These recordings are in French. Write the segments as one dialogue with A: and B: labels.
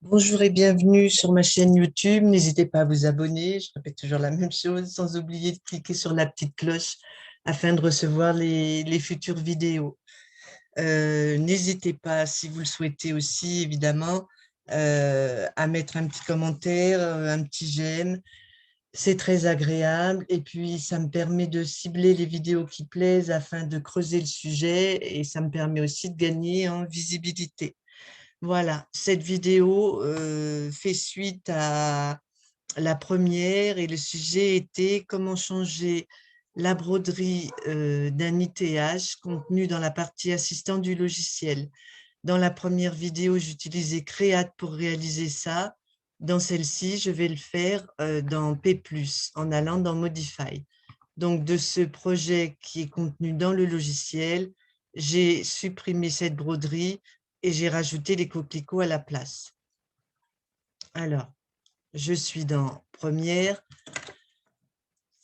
A: Bonjour et bienvenue sur ma chaîne YouTube. N'hésitez pas à vous abonner. Je répète toujours la même chose, sans oublier de cliquer sur la petite cloche afin de recevoir les futures vidéos. N'hésitez pas, si vous le souhaitez aussi, évidemment, à mettre un petit commentaire, un petit j'aime. C'est très agréable et puis ça me permet de cibler les vidéos qui plaisent afin de creuser le sujet et ça me permet aussi de gagner en visibilité. Voilà, cette vidéo fait suite à la première et le sujet était comment changer la broderie d'un ITH contenu dans la partie assistant du logiciel. Dans la première vidéo, j'utilisais Create pour réaliser ça. Dans celle-ci, je vais le faire dans P+, en allant dans Modify. Donc, de ce projet qui est contenu dans le logiciel, j'ai supprimé cette broderie et j'ai rajouté les coquelicots à la place. Alors, je suis dans Première.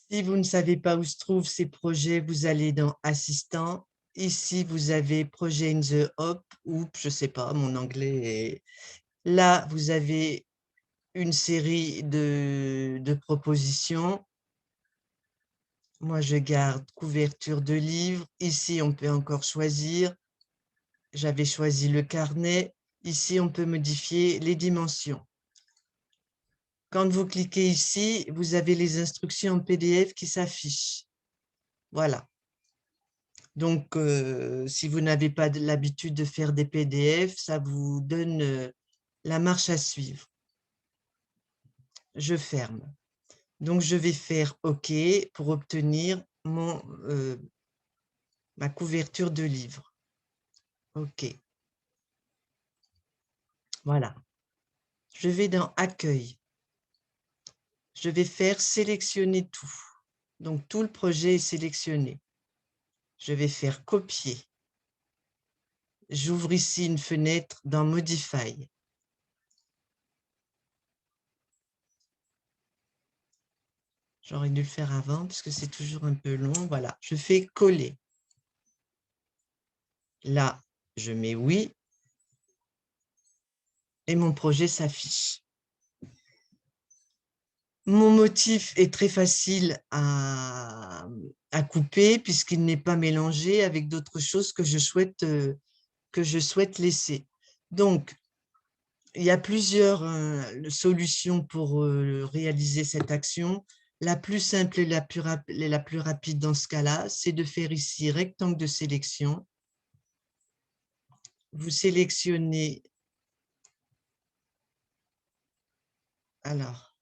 A: Si vous ne savez pas où se trouvent ces projets, vous allez dans Assistant. Ici, vous avez Projet in the Hop, ou je ne sais pas, mon anglais est... Là, vous avez une série de propositions. Moi, je garde couverture de livre. Ici, on peut encore choisir. J'avais choisi le carnet. Ici, on peut modifier les dimensions. Quand vous cliquez ici, vous avez les instructions en PDF qui s'affichent. Voilà. Donc, si vous n'avez pas l'habitude de faire des PDF, ça vous donne la marche à suivre. Je ferme. Donc, je vais faire OK pour obtenir ma couverture de livre. OK. Voilà. Je vais dans Accueil. Je vais faire sélectionner tout. Donc, tout le projet est sélectionné. Je vais faire copier. J'ouvre ici une fenêtre dans Modify. J'aurais dû le faire avant parce que c'est toujours un peu long. Voilà, je fais coller. Là, je mets oui et mon projet s'affiche. Mon motif est très facile à couper puisqu'il n'est pas mélangé avec d'autres choses que je souhaite laisser. Donc, il y a plusieurs solutions pour réaliser cette action. La plus simple et la plus rapide dans ce cas-là, c'est de faire ici rectangle de sélection. Vous sélectionnez, alors,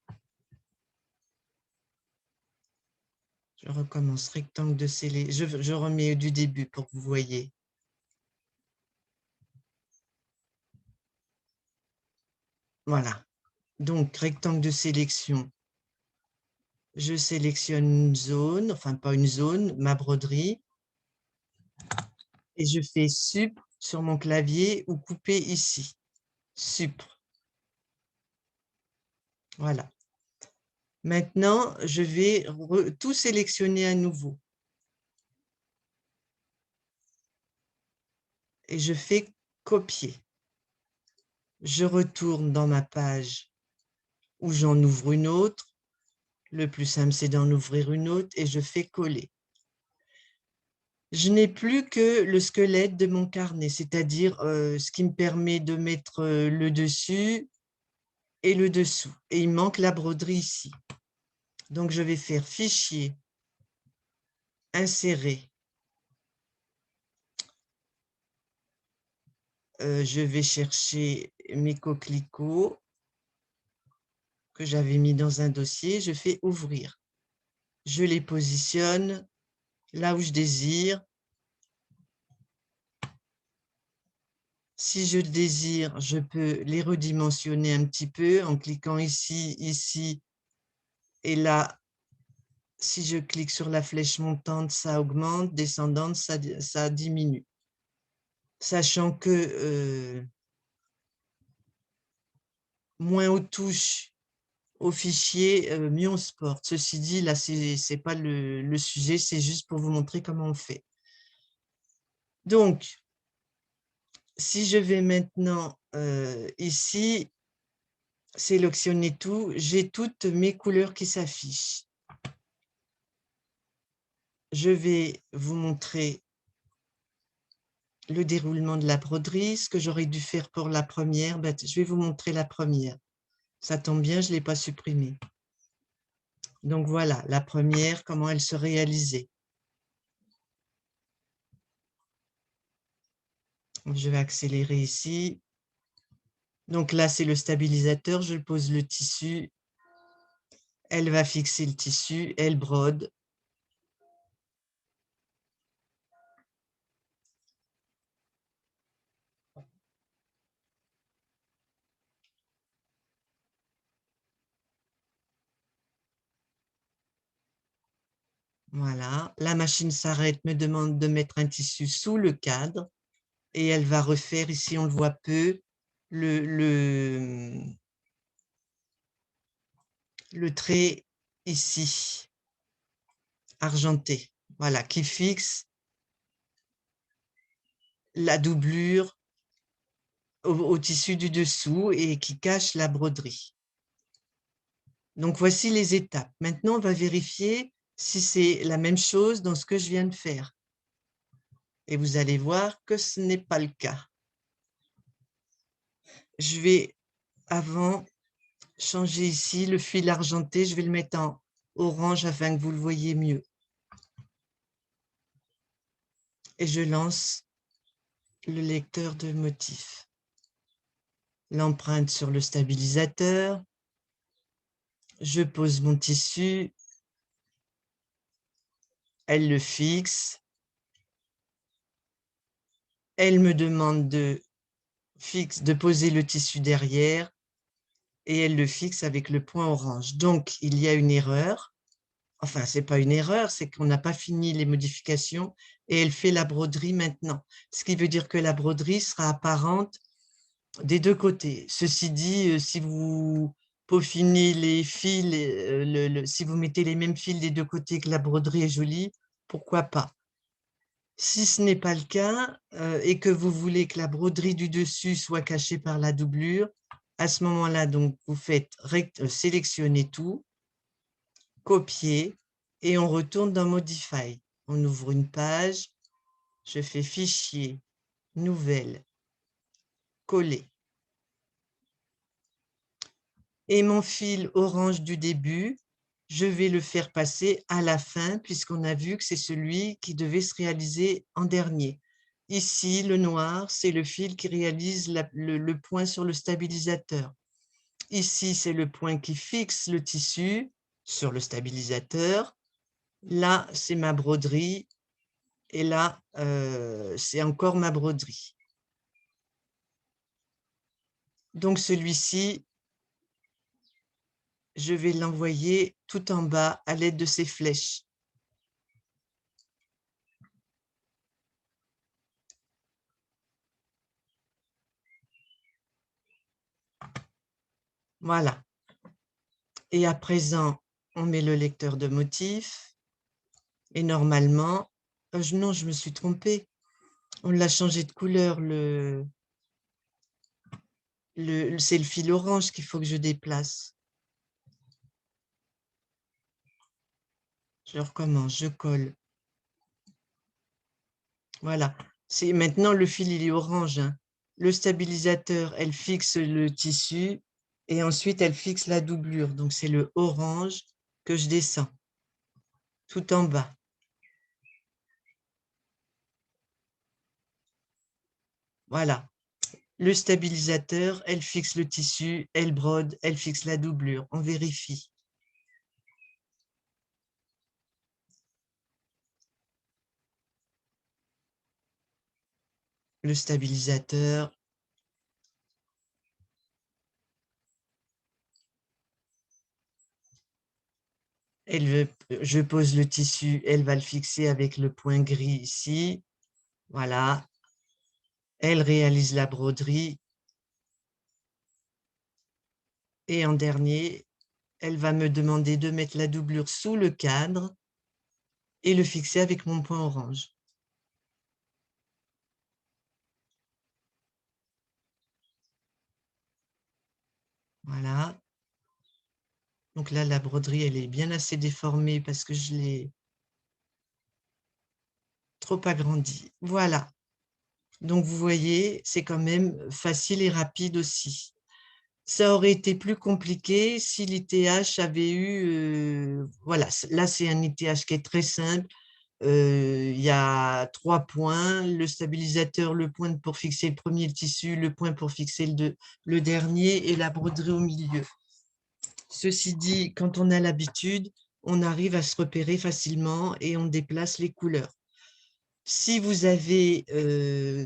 A: je recommence, rectangle de sélection, je remets du début pour que vous voyez. Voilà, donc rectangle de sélection, je sélectionne une zone, enfin pas une zone, ma broderie, et je fais Sup sur mon clavier ou couper ici, Sup. Voilà. Maintenant, je vais tout sélectionner à nouveau. Et je fais copier. Je retourne dans ma page où j'en ouvre une autre. Le plus simple, c'est d'en ouvrir une autre et je fais coller. Je n'ai plus que le squelette de mon carnet, c'est-à-dire ce qui me permet de mettre le dessus et le dessous. Et il manque la broderie ici. Donc, je vais faire Fichier, Insérer. Je vais chercher mes coquelicots que j'avais mis dans un dossier. Je fais Ouvrir. Je les positionne là où je désire. Si je désire, je peux les redimensionner un petit peu en cliquant ici, ici et là. Si je clique sur la flèche montante, ça augmente, descendante, ça diminue. Sachant que moins on touche au fichier, mieux on se porte. Ceci dit, là, ce n'est pas le sujet, c'est juste pour vous montrer comment on fait. Donc, si je vais maintenant ici, sélectionner tout, j'ai toutes mes couleurs qui s'affichent. Je vais vous montrer le déroulement de la broderie. Ce que j'aurais dû faire pour la première, je vais vous montrer la première. Ça tombe bien, je ne l'ai pas supprimée. Donc voilà, la première, comment elle se réalisait. Je vais accélérer ici. Donc là, c'est le stabilisateur. Je pose le tissu. Elle va fixer le tissu. Elle brode. Voilà. La machine s'arrête, me demande de mettre un tissu sous le cadre. Et elle va refaire, ici on le voit peu, le trait ici, argenté, voilà, qui fixe la doublure au tissu du dessous et qui cache la broderie. Donc voici les étapes. Maintenant, on va vérifier si c'est la même chose dans ce que je viens de faire. Et vous allez voir que ce n'est pas le cas. Je vais, avant, changer ici le fil argenté. Je vais le mettre en orange afin que vous le voyez mieux. Et je lance le lecteur de motifs. L'empreinte sur le stabilisateur. Je pose mon tissu. Elle le fixe. Elle me demande de poser le tissu derrière et elle le fixe avec le point orange. Donc, il y a une erreur. Enfin, ce n'est pas une erreur, c'est qu'on n'a pas fini les modifications et elle fait la broderie maintenant. Ce qui veut dire que la broderie sera apparente des deux côtés. Ceci dit, si vous peaufinez les fils, si vous mettez les mêmes fils des deux côtés, que la broderie est jolie, pourquoi pas? Si ce n'est pas le cas et que vous voulez que la broderie du dessus soit cachée par la doublure, à ce moment-là, donc vous faites sélectionner tout, copier et on retourne dans Modify. On ouvre une page, je fais Fichier, Nouvelle, Coller. Et mon fil orange du début, je vais le faire passer à la fin puisqu'on a vu que c'est celui qui devait se réaliser en dernier. Ici, le noir, c'est le fil qui réalise le point sur le stabilisateur. Ici, c'est le point qui fixe le tissu sur le stabilisateur. Là, c'est ma broderie. Et là, c'est encore ma broderie. Donc, celui-ci, je vais l'envoyer tout en bas à l'aide de ces flèches. Voilà. Et à présent, on met le lecteur de motifs. Et normalement, non, je me suis trompée. On l'a changé de couleur. C'est le fil orange qu'il faut que je déplace. Je recommence, je colle. Voilà. Maintenant, le fil, il est orange, hein. Le stabilisateur, elle fixe le tissu et ensuite, elle fixe la doublure. Donc, c'est le orange que je descends tout en bas. Voilà. Le stabilisateur, elle fixe le tissu, elle brode, elle fixe la doublure. On vérifie. Le stabilisateur. Je pose le tissu, elle va le fixer avec le point gris ici. Voilà. Elle réalise la broderie. Et en dernier, elle va me demander de mettre la doublure sous le cadre et le fixer avec mon point orange. Voilà. Donc là, la broderie, elle est bien assez déformée parce que je l'ai trop agrandie. Voilà. Donc, vous voyez, c'est quand même facile et rapide aussi. Ça aurait été plus compliqué si l'ITH avait eu… voilà, là, c'est un ITH qui est très simple. Il y a 3 points, le stabilisateur, le point pour fixer le premier tissu, le point pour fixer le dernier et la broderie au milieu. Ceci dit, quand on a l'habitude, on arrive à se repérer facilement et on déplace les couleurs. Si vous avez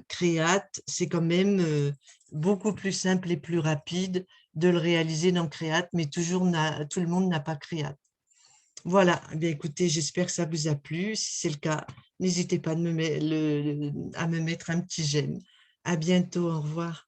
A: Créate, c'est quand même beaucoup plus simple et plus rapide de le réaliser dans Créate, mais toujours tout le monde n'a pas Créate. Voilà, eh bien, écoutez, j'espère que ça vous a plu. Si c'est le cas, n'hésitez pas à me mettre un petit j'aime. À bientôt, au revoir.